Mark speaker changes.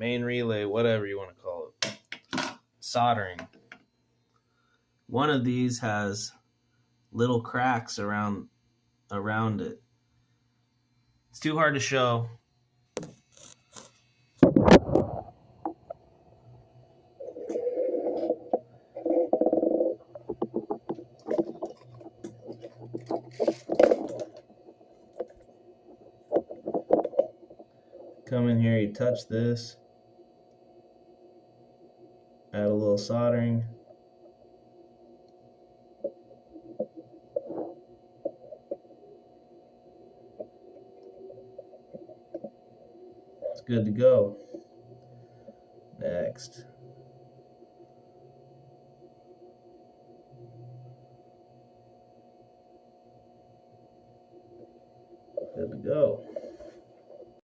Speaker 1: main relay, whatever you want to call it. Soldering. One of these has little cracks around it. It's too hard to show. Come in here, you touch this, add a little soldering. It's good to go. Next.